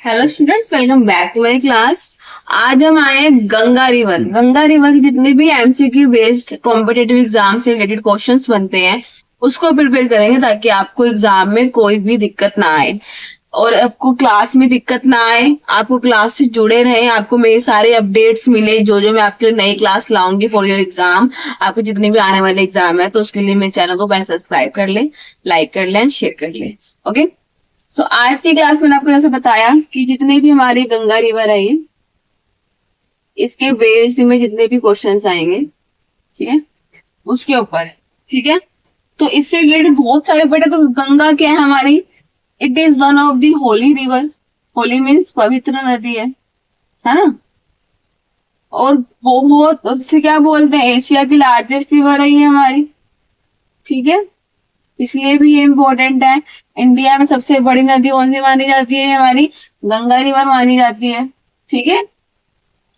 Hello students, welcome back to my class. आज हम आए हैं गंगा रिवर। गंगा रिवर के जितने भी एमसीक्यू बेस्ड कॉम्पिटेटिव एग्जाम से रिलेटेड क्वेश्चंस बनते हैं उसको प्रिपेयर करेंगे ताकि आपको एग्जाम में कोई भी दिक्कत ना आए और आपको क्लास में दिक्कत ना आए। आपको क्लास से जुड़े रहें, आपको मेरे सारे अपडेट्स मिले जो जो मैं आपके लिए नई क्लास लाऊंगी फॉर योर एग्जाम। आपके जितने भी आने वाले एग्जाम है तो उसके लिए मेरे चैनल को पहले सब्सक्राइब कर ले, लाइक कर ले एंड शेयर कर ले। ओके, सो आज की क्लास में आपको जैसे बताया कि जितने भी हमारी गंगा रिवर है ये इसके बेस्ड में जितने भी क्वेश्चंस आएंगे, ठीक है, उसके ऊपर, ठीक है। तो इससे रिलेटेड बहुत सारे बेटे, तो गंगा क्या है हमारी, it is one of the Holi river. Holi means पवित्र नदी है ना। और बहुत उससे क्या बोलते हैं, एशिया की लार्जेस्ट रिवर है ये हमारी, ठीक है। इसलिए भी ये इम्पोर्टेंट है। इंडिया में सबसे बड़ी नदी कौन सी मानी जाती है, हमारी गंगा रिवर मानी जाती है, ठीक है।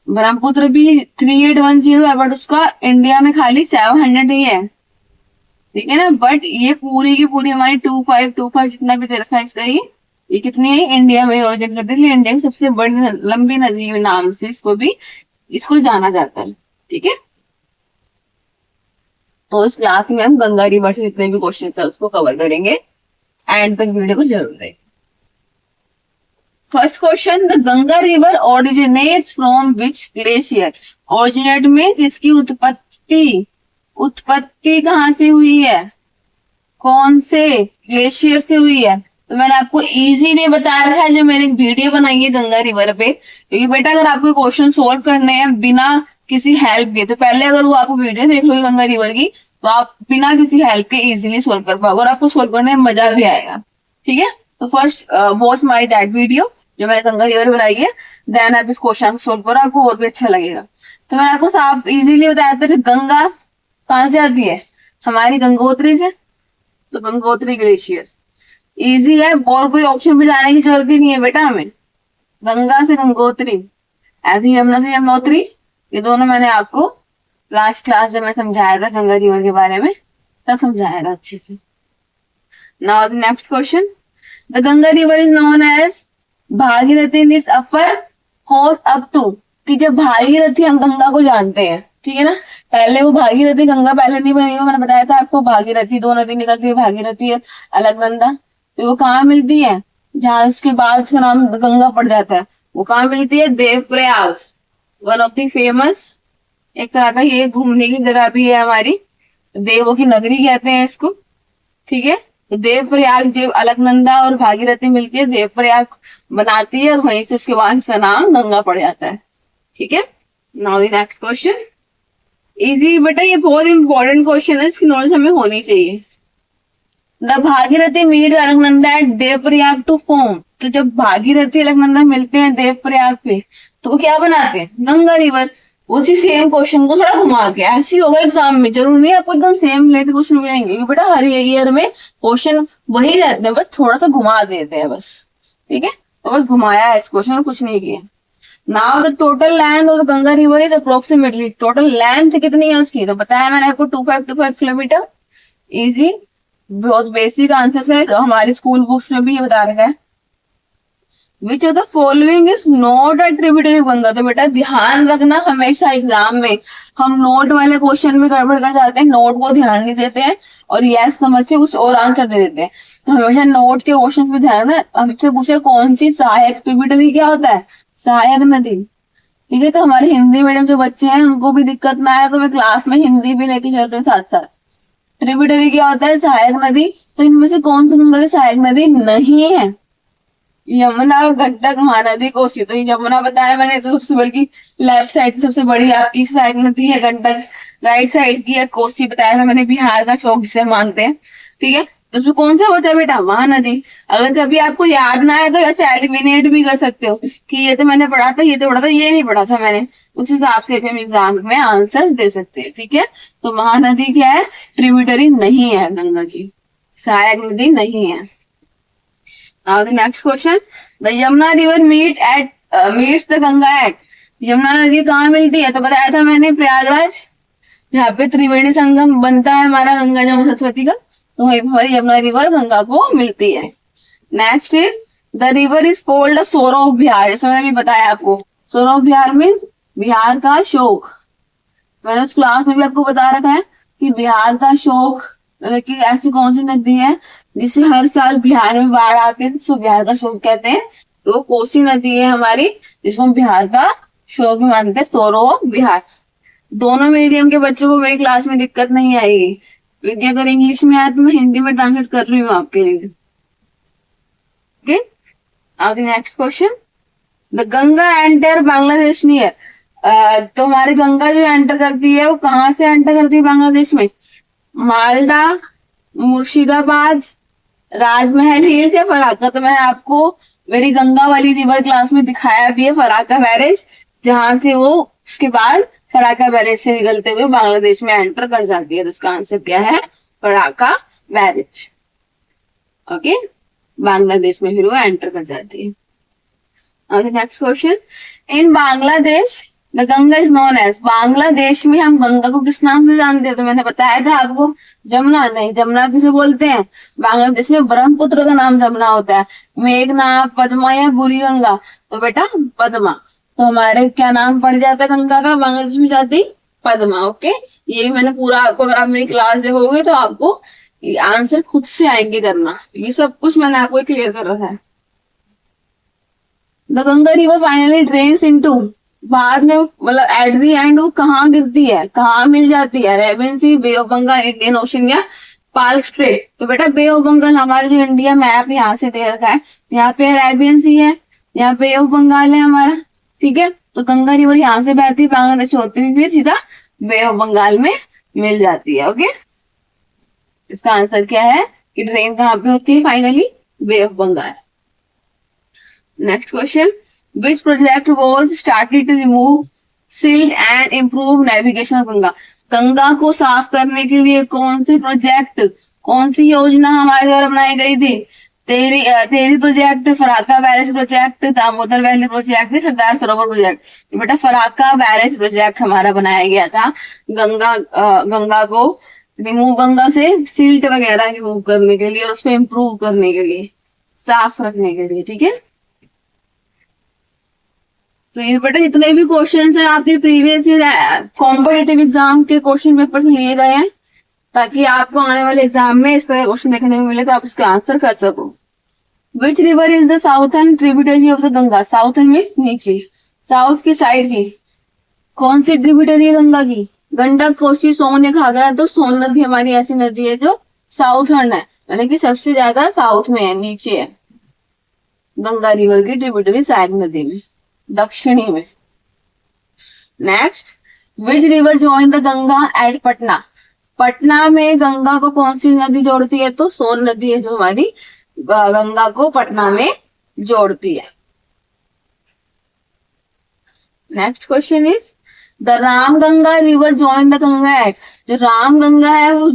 ब्रह्मपुत्र भी 3810 है बट उसका इंडिया में खाली 700 ही है, ठीक है ना। बट ये पूरी की पूरी हमारी 2525 जितना भी दे रखा है इसका, ये कितनी है, इंडिया में ओरिजिन करती है, इसलिए इंडिया की सबसे बड़ी लंबी नदी के नाम से इसको जाना जाता है, ठीक है। तो इस क्लास में हम गंगा रिवर से जितने भी क्वेश्चन है उसको कवर करेंगे। एंड तक वीडियो को जरूर देखें। First question, the Ganga river originates from which glacier. Originate में जिसकी उत्पत्ति कहाँ से हुई है, कौन से ग्लेशियर से हुई है। तो मैंने आपको इजी में बता रखा है, जो मैंने एक वीडियो बनाई है गंगा रिवर पे, क्योंकि बेटा अगर आपको क्वेश्चन सोल्व करने हैं बिना किसी हेल्प के, तो पहले अगर वो आपको वीडियो देख लोगे गंगा रिवर की तो आप बिना किसी हेल्प के इजीली सोल्व कर पाओगे और आपको सोल्व करने में मजा भी आएगा, ठीक है। तो first watch my that video जो मैंने गंगा रिवर बनाई है, देन आप इस क्वेश्चन को सोल्व करो, आपको और भी अच्छा लगेगा। तो मैंने आपको साफ इजीली बताया था, गंगा कहाँ से आती है, हमारी गंगोत्री से, तो गंगोत्री ग्लेशियर इजी है, और कोई ऑप्शन पे जाने की जरूरत ही नहीं है बेटा हमें। गंगा से गंगोत्री, ऐसे यमुना से यमुनोत्री, ये दोनों मैंने आपको लास्ट क्लास जब मैं समझाया था गंगा रिवर के बारे में तब समझाया था अच्छे से। Now the next question, the Ganga river is known as Bhagirathi in its upper course up to, कि जब भागीरथी, हम गंगा को जानते हैं, ठीक है ना। पहले वो भागीरथी, गंगा पहले नहीं बनी हुई, मैंने बताया था आपको, भागीरथी दो नदी निकलती है, भागीरथी और अलकनंदा। तो वो कहाँ मिलती है, जहां उसके बाद उसका नाम गंगा पड़ जाता है, वो कहाँ मिलती है, Devprayag, one of the famous, एक तरह का ये घूमने की जगह भी है हमारी, देवों की नगरी कहते हैं इसको, ठीक है। तो देवप्रयाग, जो अलकनंदा और भागीरथी मिलती है, देवप्रयाग बनाती है और वहीं से उसके बाद इसका नाम गंगा पड़ जाता है, ठीक है। Now the next question, easy बेटा, ये बहुत इंपॉर्टेंट क्वेश्चन है, इसकी नॉलेज हमें होनी चाहिए। The Bhagirathi meet Alaknanda at Devprayag to form, तो जब भागीरथी अलकनंदा मिलते हैं देवप्रयाग पे तो वो क्या बनाते हैं, गंगा रिवर। उसी सेम क्वेश्चन को थोड़ा घुमा के, ऐसे ही होगा एग्जाम में, जरूर नहीं आपको एकदम सेम रिलेटेड क्वेश्चन मिलेंगे, बेटा हर ईयर में क्वेश्चन वही रहते हैं, बस थोड़ा सा घुमा देते हैं बस, ठीक है। तो बस घुमाया है इस क्वेश्चन और कुछ नहीं किया। Now the total length of the Ganga river is approximately, total length कितनी है उसकी, तो बताया मैंने आपको 2525 किलोमीटर। इजी, बहुत बेसिक आंसर है, तो हमारी स्कूल बुक्स में भी ये बता रखा है। विच of the following is not a tributary of Ganga, तो बेटा ध्यान रखना, हमेशा एग्जाम में हम नोट वाले क्वेश्चन में गड़बड़ कर जाते हैं, नोट को ध्यान नहीं देते हैं और यस समझ के कुछ और आंसर दे देते हैं। तो हमेशा नोट के क्वेश्चन पे ध्यान रखना। हमसे पूछे कौन सी सहायक, ट्रिब्यूटरी क्या होता है, सहायक नदी, ठीक है। तो हमारे हिंदी मीडियम जो बच्चे हैं उनको भी दिक्कत ना आए तो मैं क्लास में हिंदी भी लेके चल रही हूँ साथ साथ। ट्रिब्यूटरी क्या होता है, सहायक नदी, तो इनमें से कौन सी गंगा की सहायक नदी नहीं है, यमुना, गंडक, महानदी, कोसी। तो यमुना बताया मैंने, तो सबसे बल्कि लेफ्ट साइड सबसे बड़ी आपकी सहायक नदी है गंडक, राइट साइड की है कोसी, बताया था मैंने, बिहार का चौक जिसे मानते हैं, ठीक है। तो उसमें कौन सा बचा बेटा, महानदी। अगर कभी आपको याद ना आए तो वैसे एलिमिनेट भी कर सकते हो कि ये तो मैंने पढ़ा था, ये तो पढ़ा था, ये नहीं पढ़ा था मैंने, उस हिसाब से भी हम एग्जाम में आंसर्स दे सकते हैं, ठीक है। तो महानदी क्या है, ट्रिब्यूटरी नहीं है गंगा की, सहायक नदी नहीं है। Now the next question, the Yamuna river meets the Ganga at, Yamuna नदी कहाँ मिलती है, तो बताया था मैंने प्रयागराज, जहाँ पे त्रिवेणी संगम बनता है हमारा गंगा जमुना सरस्वती का, तो वहीं पर यमुना रिवर गंगा को मिलती है। Next is the river is called the सोरो ऑफ बिहार, जैसे मैंने अभी बताया आपको, सोरो ऑफ बिहार मीन्स बिहार का शोक। मैंने उस क्लास में भी आपको बता रखा है कि बिहार का शोक मतलब कि ऐसी कौन सी नदी है जिससे हर साल बिहार में बाढ़ आती है, जिसको बिहार का शोक कहते हैं। तो कोसी नदी है हमारी, जिसको हम बिहार का शोक भी मानते हैं, सोरो ऑफ बिहार। दोनों मीडियम के बच्चों को मेरी क्लास में दिक्कत नहीं आएगी, क्योंकि अगर इंग्लिश में आया तो मैं हिंदी में ट्रांसलेट कर रही हूँ आपके लिए। Okay, now the next question, the Ganga enter Bangladesh near. तो हमारी गंगा जो एंटर करती है वो कहाँ से एंटर करती है बांग्लादेश में? मालदा, मुर्शिदाबाद, राजमहल हिल्स या फराक्का। तो मैंने आपको मेरी गंगा वाली रिवर क्लास में दिखाया भी है फराक्का बैरेज, जहां से वो उसके बाद फराक्का बैरेज से निकलते हुए बांग्लादेश में एंटर कर जाती है। तो इसका आंसर क्या है? फराक्का बैरेज। ओके, बांग्लादेश में फिर वो एंटर कर जाती है। Next question, in Bangladesh the Ganga is known as. Bangladesh में हम गंगा को किस नाम से जानते हैं? तो मैंने बताया था आपको, जमुना नहीं, जमुना किसे बोलते हैं? बांग्लादेश में ब्रह्मपुत्र का नाम जमुना होता है। मेघना, पद्मा या बुरी गंगा? तो बेटा पद्मा। तो हमारे क्या नाम पड़ जाता है गंगा का बांग्लादेश में जाती? पद्मा। ओके, ये भी मैंने पूरा आपको, अगर आप मेरी क्लास देखोगे तो आपको आंसर खुद से आएंगे करना, ये सब कुछ मैंने आपको क्लियर कर रखा है। The Ganga river finally drains into, बाद में मतलब एट दी एंड वो कहाँ गिरती है, कहाँ मिल जाती है? Arabian Sea, Bay of Bengal, Indian Ocean या पार्क स्ट्रेट? तो बेटा बे ऑफ बंगाल, हमारा जो इंडिया मैप यहाँ से दे रखा है, यहाँ पे अरेबियन सी है, यहाँ बे ऑफ बंगाल है हमारा, ठीक है। तो गंगा रिवर यहाँ से बहती है, बांग्लादेश होती हुई फिर सीधा बे ऑफ बंगाल में मिल जाती है। ओके, इसका आंसर क्या है कि ड्रेन कहाँ पे होती है? Finally Bay of Bengal. Next question, which project was started to remove silt and improve navigation of Ganga? Ganga को साफ करने के लिए कौन सी प्रोजेक्ट, कौन सी योजना हमारे द्वारा बनाई गई थी? Tehri project, Farakka barrage project, Damodar valley project, Sardar Sarovar project? तो बेटा फराक्का बैरेज प्रोजेक्ट हमारा बनाया गया था गंगा को रिमूव, गंगा से सिल्ट वगैरह रिमूव करने के लिए और उसको इम्प्रूव करने के लिए, साफ रखने के लिए, ठीक है। तो ये बेटा जितने भी क्वेश्चंस हैं आपके प्रीवियस कॉम्पिटेटिव एग्जाम के क्वेश्चन पेपर से लिए गए हैं, ताकि आपको आने वाले एग्जाम में इस तरह क्वेश्चन देखने को मिले तो आप इसका आंसर कर सको। Which river is the southern tributary of the Ganga? Southern means नीचे, साउथ की साइड की कौन सी ट्रिब्यूटरी है गंगा की? गंडक, कोसी, सोन या घाघरा? तो सोन नदी हमारी ऐसी नदी है जो साउथर्न है, यानी कि सबसे ज्यादा साउथ में है, नीचे है गंगा रिवर की ट्रिब्यूटरी सहायक नदी में, दक्षिणी में। Next, which river join the Ganga at Patna? Patna में गंगा को कौन सी नदी जोड़ती है? तो सोन नदी है जो हमारी गंगा को पटना में जोड़ती है। Next question is the Ram Ganga river join the Ganga at. जो राम गंगा है वो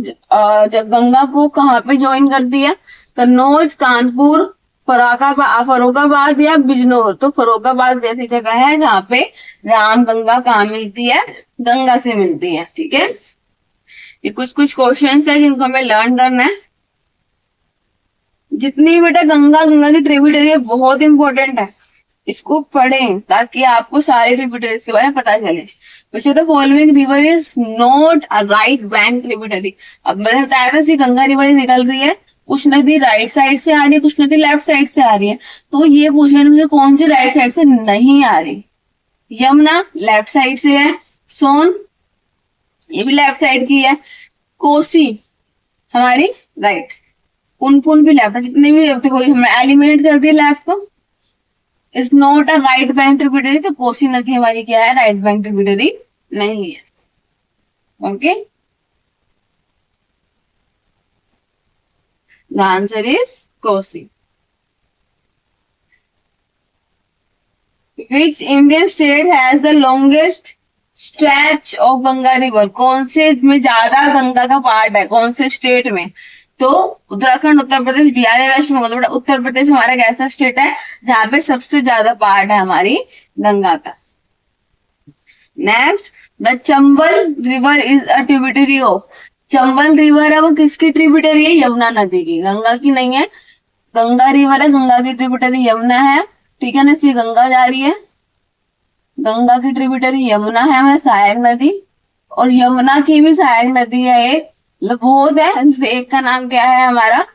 गंगा को कहाँ पे ज्वाइन करती है? कन्नौज, कानपुर, फरोगाबाद या बिजनौर? तो फरोगाबाद जैसी जगह है जहाँ पे राम गंगा कहाँ मिलती है? गंगा से मिलती है, ठीक है। ये कुछ क्वेश्चंस है जिनको हमें लर्न करना है। जितनी बेटा गंगा की ट्रिब्यूटरी है बहुत इंपॉर्टेंट है, इसको पढ़ें ताकि आपको सारे ट्रिब्यूटरीज के बारे में पता चले। विच of the following river is not a right bank tributary? अब मैंने बताया था गंगा रिवर निकल रही है, कुछ नदी राइट साइड से आ रही है, कुछ नदी लेफ्ट साइड से आ रही है, तो ये पूछने में मुझे कौन सी राइट साइड से नहीं आ रही? यमुना लेफ्ट साइड से है, सोन ये भी लेफ्ट साइड की है, कोसी हमारी राइट, पुनपुन भी लेफ्ट है, जितने भी हमने एलिमिनेट कर दिया लेफ्ट को। Is not a right bank tributary, तो कोसी नदी हमारी क्या है? राइट बैंक ट्रिब्यूटरी नहीं है। Okay, the answer is Kosi. Which Indian state has the longest stretch of Ganga river? कौन से में ज्यादा गंगा का पार्ट है, कौन से स्टेट में? तो उत्तराखंड, उत्तर प्रदेश, बिहार या वेस्ट बंगाल? तो उत्तर प्रदेश हमारा एक ऐसा स्टेट है जहाँ पे सबसे ज्यादा पार्ट है हमारी गंगा का। Next, the Chambal river is a tributary of. Chambal river है वो किसकी ट्रिब्यूटरी है? यमुना नदी की, गंगा की नहीं है। गंगा रिवर है, गंगा की ट्रिब्यूटरी यमुना है, ठीक है ना, इससे गंगा जा रही है, गंगा की ट्रिब्यूटरी यमुना है हमारे सहायक नदी, और यमुना की भी सहायक नदी है एक, मतलब बहुत है, जैसे एक का नाम क्या है हमारा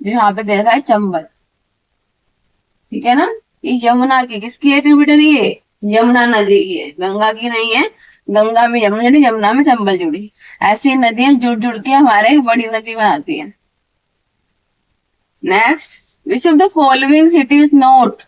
जो यहाँ पे दे रखा है चंबल, ठीक है ना। ये यमुना की किसकी है ट्रिब्यूटरी, है यमुना नदी की है, गंगा की नहीं है। गंगा में यमुना जुड़ी, यमुना में चंबल जुड़ी, ऐसी नदियां जुड़ जुड़ के हमारे एक बड़ी नदी बनाती है। Next, which of the following city is not,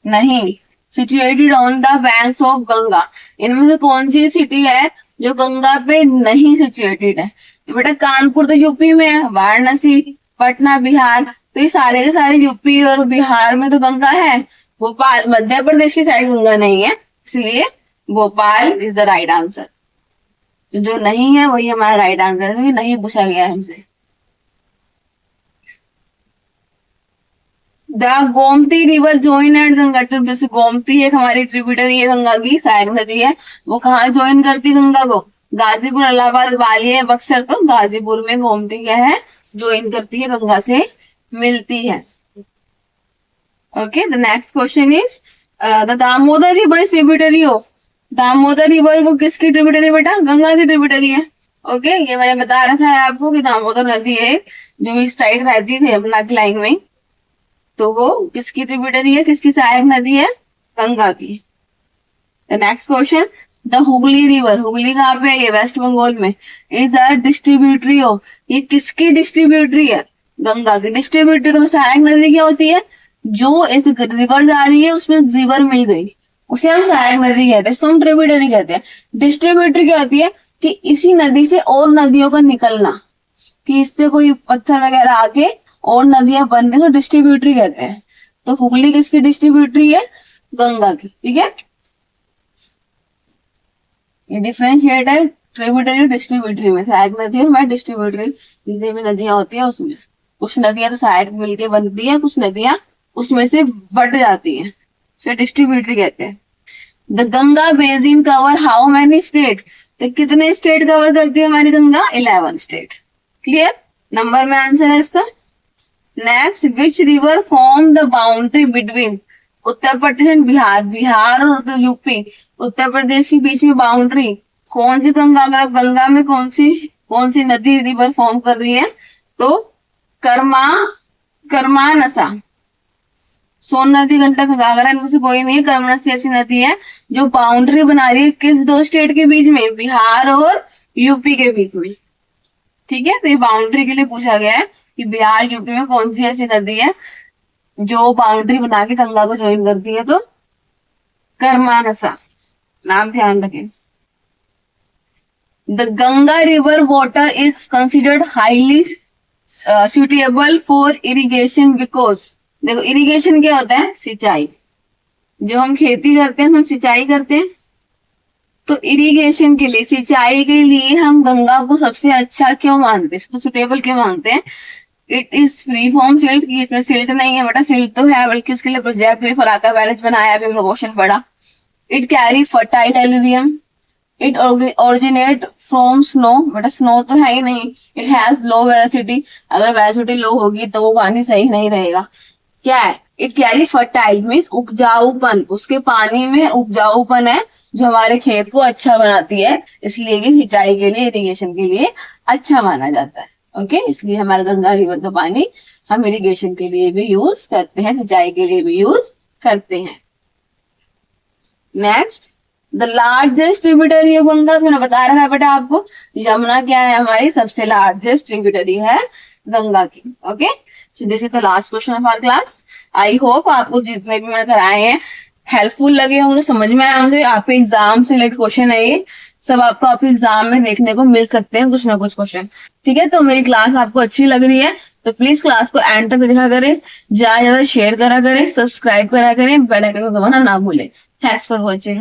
नहीं, situated on the banks of Ganga, इनमें से कौन सी सिटी है जो गंगा पे नहीं सिचुएटेड है। तो बेटा कानपुर तो यूपी में है, वाराणसी, पटना बिहार, तो ये सारे के सारे यूपी और बिहार में तो गंगा है। भोपाल मध्य प्रदेश की साइड गंगा नहीं है, इसलिए Bhopal is the right answer. तो जो नहीं है वही हमारा राइट आंसर है, क्योंकि नहीं पूछा गया है हमसे। The Gomti river join at Ganga, तो जैसे गोमती एक हमारी ट्रिब्यूटरी है गंगा की, सहायक नदी है, वो कहाँ ज्वाइन करती गंगा को, गाजीपुर, इलाहाबाद, ग्वालियर, बक्सर, तो गाजीपुर में गोमती क्या है ज्वाइन करती है, गंगा से मिलती है। Okay, the next question is the Damodar river is tributary of, Damodar river वो किसकी ट्रिब्यूटरी बेटा, गंगा की ट्रिब्यूटरी है। ओके, ये मैंने बता रखा है आपको कि दामोदर नदी है जो इस साइड बहती है यमुना की लाइन में, तो वो किसकी ट्रिब्यूटरी है, किसकी सहायक नदी है, गंगा की। Next question, the Hooghly river, Hooghly कहाँ पे है, ये वेस्ट बंगाल में, इज अ डिस्ट्रीब्यूटरी ऑफ, ये किसकी डिस्ट्रीब्यूटरी है, गंगा की। डिस्ट्रीब्यूटरी तो सहायक नदी क्या होती है, जो इस रिवर जा रही है उसमें रिवर मिल गई, उसे हम सहायक नदी कहते हैं, इसको हम ट्रिब्यूटरी कहते हैं। डिस्ट्रीब्यूटरी क्या होती है कि इसी नदी से और नदियों का निकलना, कि इससे कोई पत्थर वगैरह आके और नदियां बन रही, तो डिस्ट्रीब्यूटरी कहते हैं। तो हुगली किसकी डिस्ट्रीब्यूटरी है, गंगा की, ठीक है। ये डिफरेंशिएट है ट्रिब्यूटरी और डिस्ट्रीब्यूटरी में, सहायक नदी और मैं डिस्ट्रीब्यूटरी, जितनी भी नदियां होती है उसमें कुछ नदियां तो सहायक मिलके बनती है, कुछ नदियां उसमें से बट जाती है, उसे डिस्ट्रीब्यूटरी कहते हैं। The Ganga basin cover how many state, तो कितने स्टेट कवर करती है हमारी गंगा, 11 स्टेट। क्लियर, नंबर में आंसर है इसका। Next, which river form the boundary between, Uttar Pradesh and Bihar, Bihar और यूपी, उत्तर प्रदेश के बीच में बाउंड्री कौन सी गंगा में, गंगा में कौन सी नदी रिवर फॉर्म कर रही है, तो कर्मानसा, सोन नदी, गंडक, घाघरा, इनमें से कोई नहीं है, कर्मनसी ऐसी नदी है जो बाउंड्री बना रही है किस दो स्टेट के बीच में, बिहार और यूपी के बीच में, ठीक है। तो ये बाउंड्री के लिए पूछा गया है कि बिहार यूपी में कौन सी ऐसी नदी है जो बाउंड्री बना के गंगा को ज्वाइन करती है, तो कर्मानसा, नाम ध्यान रखें। The Ganga river water is considered highly suitable for irrigation because, देखो इरिगेशन क्या होता है, सिंचाई, जो हम खेती करते हैं हम सिंचाई करते हैं, तो इरिगेशन के लिए, सिंचाई के लिए हम गंगा को सबसे अच्छा क्यों मानते हैं, इसको सुटेबल क्यों मानते हैं। It is free from silt, की इसमें सिल्ट नहीं है बेटा, सिल्ट तो है बल्कि उसके लिए प्रोजेक्ट भी फराका बैलेंस बनाया, अभी हमने क्वेश्चन पढ़ा। It carry fertile alluvium, it originate from snow, बेटा स्नो तो है ही नहीं। इट हैज लो वेलोसिटी, अगर वेलोसिटी लो होगी तो वो पानी सही नहीं रहेगा। क्या है, इट कैरी फर्टाइल मीन्स उपजाऊपन, उसके पानी में उपजाऊपन है जो हमारे खेत को अच्छा बनाती है, इसलिए कि सिंचाई के लिए, इरिगेशन के लिए अच्छा माना जाता है। ओके, इसलिए हमारा गंगा रिवर का पानी हम इरिगेशन के लिए भी यूज करते हैं, सिंचाई के लिए भी यूज करते हैं। Next, the largest tributary of Ganga, मैंने बता रहा है बेटा आपको, यमुना क्या है हमारी सबसे लार्जेस्ट ट्रिब्यूटरी है गंगा की। Okay, so this is the last question of our class. I hope आपको जितने भी मैंने कराए हैं हेल्पफुल लगे होंगे, समझ में आए होंगे। आपके एग्जाम से रिलेटेड क्वेश्चन है ये सब, आपको आपके एग्जाम में देखने को मिल सकते हैं कुछ ना कुछ क्वेश्चन, ठीक है। तो मेरी क्लास आपको अच्छी लग रही है तो प्लीज क्लास को एंड तक देखा करें, ज्यादा ज्यादा शेयर करा करें, सब्सक्राइब करा करें, बेल आइकन को दबाना ना भूलें। Thanks for watching.